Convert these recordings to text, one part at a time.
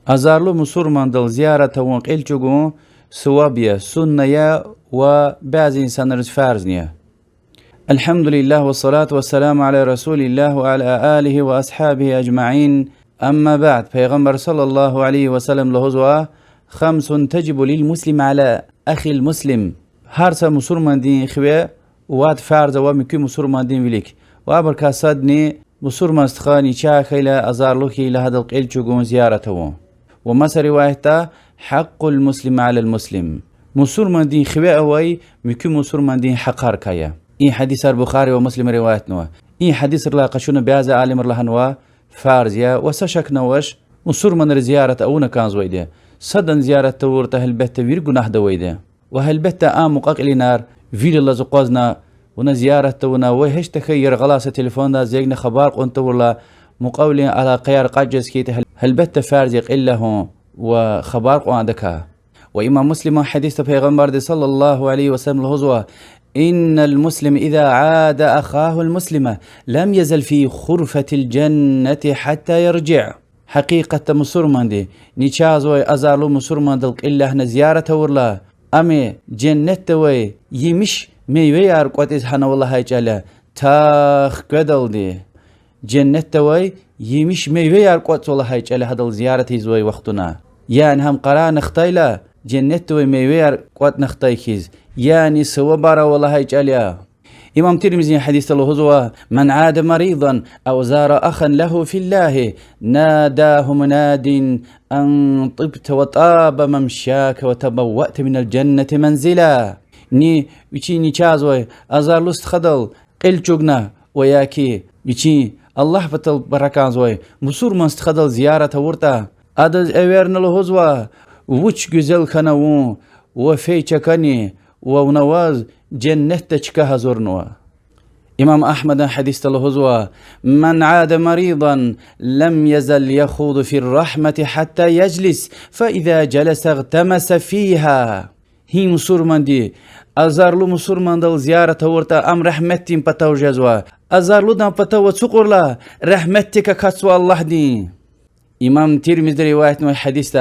أزارلو مسورمان دل زيارة وقيل جوجو سوابيا سنيا وبعض إنسان فرزنيا. الحمد لله والصلاة والسلام على رسول الله وعلى آله وأصحابه أجمعين. أما بعد، پیغمبر صلى الله عليه وسلم لهزوا 5 تجب للمسلم على أخي المسلم. هرسا مسلمان دين خواه واد فرز ومكي مسلمان دين وليك وابر كاسدني مسلمان استخاني شا خيلا أزارلوكي لهذا القيل جوجون زيارته. ومسا روايته حق المسلم على المسلم. مسلمان دين خواه اوي مكي مسلمان دين حقار كايا. این حدیث البخاري ومسلم رواية نوا. این حدیث رلا قشون بیاز عالم رلهنوا فارزيا وسشك نوش مسلمان زيارة أونا كان زويده. صدن زيارة تورته هلبت ويرجو نهده ويده. وهلبت مقاقلي نار فيل الله زقازنا ونا زيارة تونا وهش تخير غلاصة تليفون دا زيجنا خبار قنت ولا مقاولين على قيار قاجز كيت هلبت فارزيق إلا هون وخبار قاندكا. وإمام مسلم حديث پیغمبر صلى الله عليه وسلم الهزوة إن المسلم إذا عاد أخاه المسلم لم يزل في خرفة الجنة حتى يرجع. حقيقة مسلمان دي نيشاز وي أزالو مسلمان دلق إلا هنا زيارة ورلا أمي جنة وي يمش ميوي أرقوتيز هنا والله هاي جالا تاخ قدل دي جنة وي يمش ميوي أرقوت والله هاي جالا هدل زيارة زوي وقتنا يعني هم قرار نختايلا جنة وي ميوي أرقوت نختايكيز يعني سوى بارا والله هاي جالا. إمام ترمذي حديث الهزوة من عاد مريضا أو زار أخا له في الله ناداه مناد أن طبت وطاب ممشاك وتبوأت من الجنة منزلا. ني بيشي نيشازوي أزار لست خدل قل جوجنا وياكي بيشي الله فتل بركانزوي مسور من استخدل زيارة ورتا أدز أويرن الهزوة وش جزل خنوون وفي چكني ونواز جنة تشكها زرنوا. إمام أحمد حديث الهزوة من عاد مريضا لم يزل يخوض في الرحمة حتى يجلس فإذا جلس اغتمس فيها. هي مسلمان دي أزارلو مسلمان دل زيارة ورتا أم رحمتين بتاو جزوا أزارلو دم بتاو تسقر لا رحمتك كسوى الله دي. إمام ترمذي رواية حديث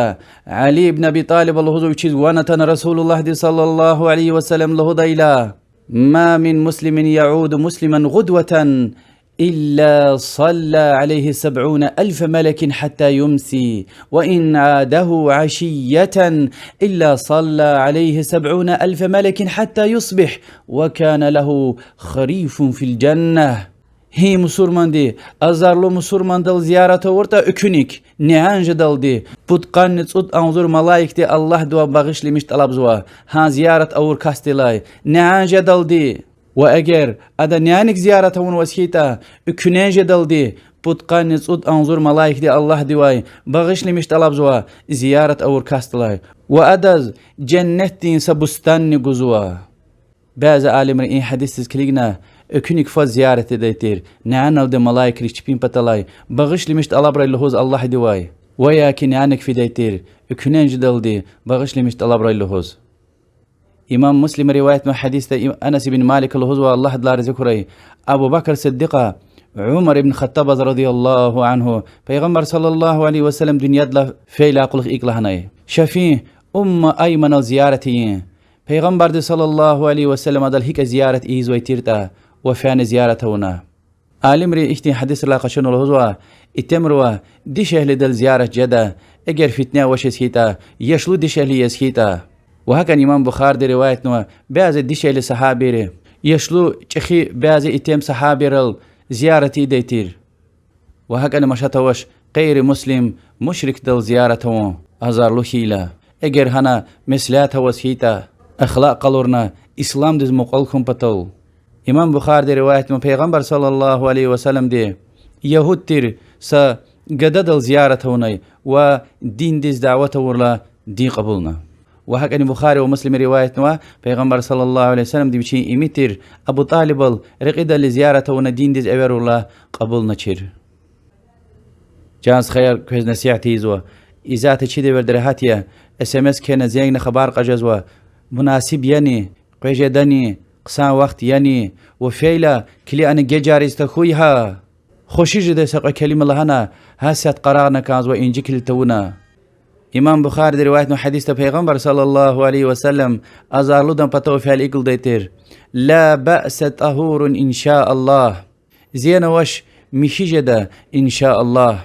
علي بن أبي طالب الهزو يشيز ونتن رسول الله صلى الله عليه وسلم له ديلا ما من مسلم يعود مسلما غدوة إلا صلى عليه 70,000 ملك حتى يمسي وإن عاده عشية إلا صلى عليه 70,000 ملك حتى يصبح وكان له خريف في الجنة. هي مسلمان دي أزارلو مسلمان دل زيارة ورتا أكونيك نعانج دل دي بودقان نتصد أنظر ملايك دي الله دوا باغش لي مش طلب زوا ها زيارة أور كاستيلاي نعانج دل دي وأجر أدا نعانك زيارة ون وسيتا أكونينج دل دي بودقان نتصد أنظر ملايك دي الله دواي باغش لي مش طلب زوا زيارة أور كاستيلاي وأدز جنتين سبستان نجزوا بعض عالم رئي حديث كلينا أكونيك فاز زيارة ديتير نعنا ودي ملايك ريشبين بطلاي بغش لي مشت ألابرا اللي هوز الله دواي وياكي نعنك في ديتير أكونين جدل دي بغش لي مشت ألابرا اللي هوز. إمام مسلم رواية من حديث أنس بن مالك اللي هوز والله دلار ذكري أبو بكر صديقة عمر بن خطاب رضي الله عنه پیغمبر صلى الله عليه وسلم دنيا دلا فيلا قلق إقلهناي شفيه أيمن الزيارتين پیغمبر صلى الله عليه وسلم دل هيك زيارة إيزوي تيرتا وفان زيارتهنا. عالم ري اشتي حديث لا قشن الهزوة اتمروا دي شهل دل زيارة جدا اگر فتنة وش سيتا يشلو دي شهل يسكيتا. وهكذا إمام بخار دي رواية نوا بعض دي شهل صحابي ري يشلو چخي بعض اتم صحابي رل زيارتي ديتير. وهكذا مشاتوش غير مسلم مشرك دل زيارته أزار لخيلا اگر هنا مثلات وسيتا أخلاق قلورنا إسلام دز مقالكم بطل. إمام بخار دي رواية من پیغمبر صلى الله عليه وسلم دي يهود تير سا قدد زيارة هوني و دين ديز دعوة ورلا دين قبولنا. وهكذا بخاري ومسلم رواية نوا پیغمبر صلى الله عليه وسلم دي بشي إميتر أبو طالب رقيد لزيارة هونا دين ديز أبير ورلا قبولنا چير. جانس خير كوز نسيعتي زوا إذا تشي دي بردرهاتيا SMS كينا زيغنا خبار قجزوا مناسب يعني قيجة داني قسان وقت يعني وفيلا كلي أنا جاري استخويها خوشي جدا ساق كلمة الله هنا هاسات قرارنا كانز وإنجي كل تونا امام بخاری در روایت نو حدیث پیغمبر صلی الله علیه و سلم ازارلودن پتو فعل ایکل دیتر لا بأس طهور ان شاء الله زين وش مشيجدا ان شاء الله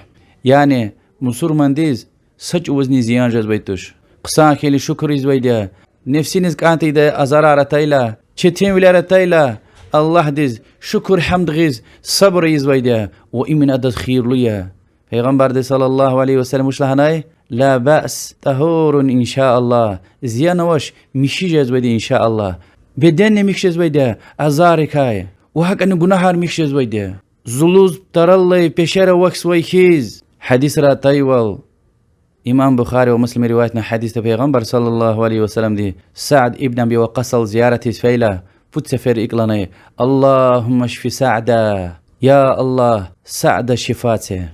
يعني مسور منديز سج وزني زيان جزبيتوش قسان خيلي شكر يزويدا نفسي نزك انتي دا ازارار تايلا چتين ولار تايلا الله ديز شكر حمد غيز صبر يزويدا وإمن أدد خير ليا پیغمبر صلى الله عليه وسلم وش لهناي لا بأس طهور إن شاء الله زيان وش مشيجة زويدا إن شاء الله بدن ميكش زويدا أزارك هاي وهك أن گناهار ميكش زويدا زلوز ترالي بشار وكس ويخيز حديث را تايوال امام بخاري ومسلم روايتنا حديث پیغمبر صلى الله عليه وسلم دي سعد ابن ابي وقاص زيارة فيلا فوت سفر إقلاني اللهم اشفي سعدا يا الله سعد شفاته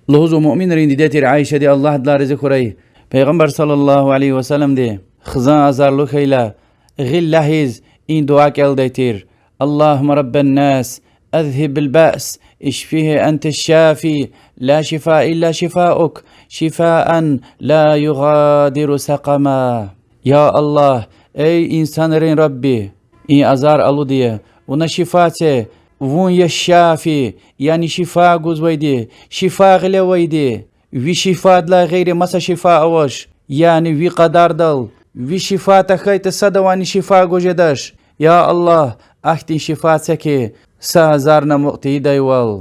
لهوز مؤمن رينديتي عائشة دي الله دلا رزق ري پیغمبر صلى الله عليه وسلم دي خزان ازار لو خيلا غل لهيز این دعا کل دیتیر اللهم رب الناس اذهب البأس اشفيه أنت الشافي لا شفاء إلا شفاؤك شفاء لا يغادر سقما يا الله ey insanların Rabbi این azar alu diye ona şifate vun ya şafi yani şifa guzvaydi şifa gılevaydi vi şifadla gayri masa şifa avaş yani vi kadar dal vi şifa takayta sadavani şifa gojedaş ya Allah ahtin şifa seki sazarna muqti dayval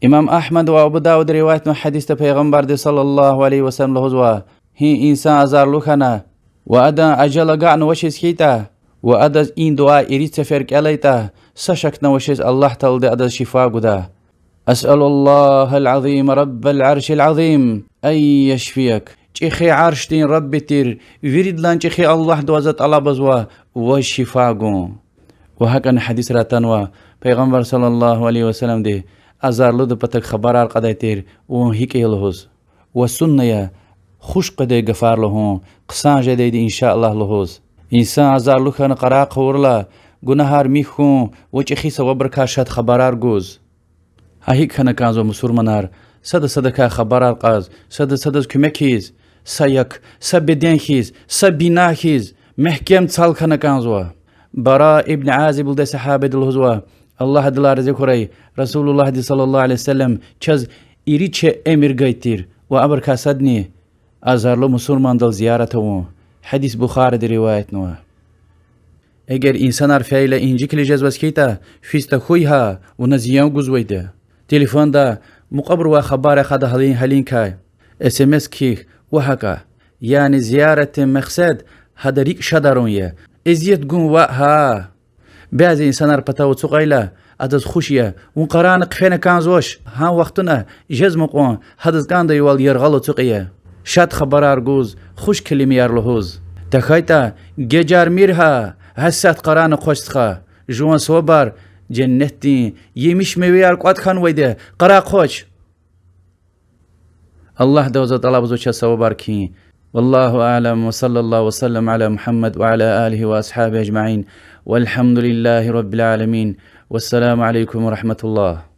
İmam Ahmed ve Abu Davud rivayet mi hadiste Peygamber sallallahu aleyhi ve sellem huzva hi insan azarlukhana ve ada ajala ga'na washes kita ve ada in dua irit seferk alayta sashakna washes Allah talde ada şifa guda as'alullah al-azim rabbal arshil azim ay yashfiyak çixi arştin rabbitir viridlan çixi Allah dozat alabazwa ve şifa gun ve hakan hadis ratanwa Peygamber sallallahu aleyhi ve sellem de azarlı da patak xabarar qadaytir و هيك يلهز والسنة خوش قدي غفار لهم قسان جديد إن شاء الله لهز إنسان azarlı خان قرا قورلا گناهار میخون وچخي صبر کاشات خبرار گوز هيك خان کانزو مسلمانار صد کا خبرار قاز صد کمکیز سايك سبدنخيز سبيناخيز محكم صال خان کانزو براء ابن عازب ده صحابه الهزوا Allah dilar zikray Rasulullah sallallahu aleyhi ve sellem çaz iriçe emir gaytir ve amr kasadni azarlı musulman dal ziyaretu hadis Bukhari rivayet no eğer insanlar feyle incikli cezvaskita fista khuyha ve naziyan guzwayda telefonda muqabr ve habara khada halin kay SMS ki ve haka yani ziyarete maksad hadarik shadarun ya eziyet gun ve ha بعضی انسانار پتاو چوقایلا ادز خوشیه اون قران قفنه کانزوش ها وقتنا جزم قون حدز کاند یوال یرغلو چوقیه شاد خبرار گوز خوش کلمه یارلهوز تخایتا گجار میرها حسات قران خوشتخه جوان صوبر جنتی یمیش میویار قوت خان ویده قرا خوش الله دوزت طلب زوچ صوبر کی والله أعلم وصلى الله وسلم على محمد وعلى آله وأصحابه أجمعين والحمد لله رب العالمين والسلام عليكم ورحمة الله